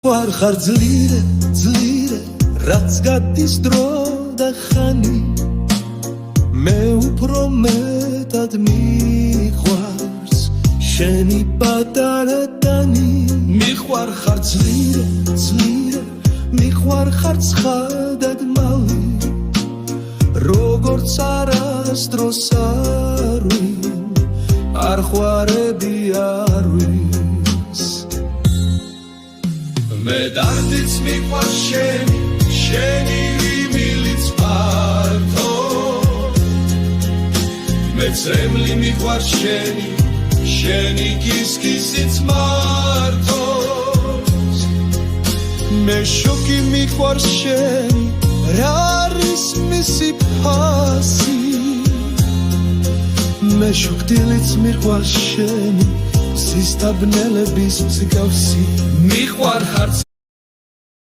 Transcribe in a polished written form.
War ხარ ძლიერე, ძლიერე, რაც გადის დრო და ხანი მე უფრო მეტად მიყვარს შენი პატარა ტანი მიყვარ ხარ ძლიერე, ძლიერე, მიყვარ ხარ ცხადად მალი როგორც არასდროს არ ვინ არ ხვარები არ ვინ მე დარდიც მიყვარს შენი მილიც ფართო მე წრემლი მიყვარს შენი კისკისიც მართოს მე შოკი მიყვარს შენი რა არის მისი ფასი მე შუქდილიც მიყვარს შენი სისტაბნელების მსგავსი მიყვარ ხარ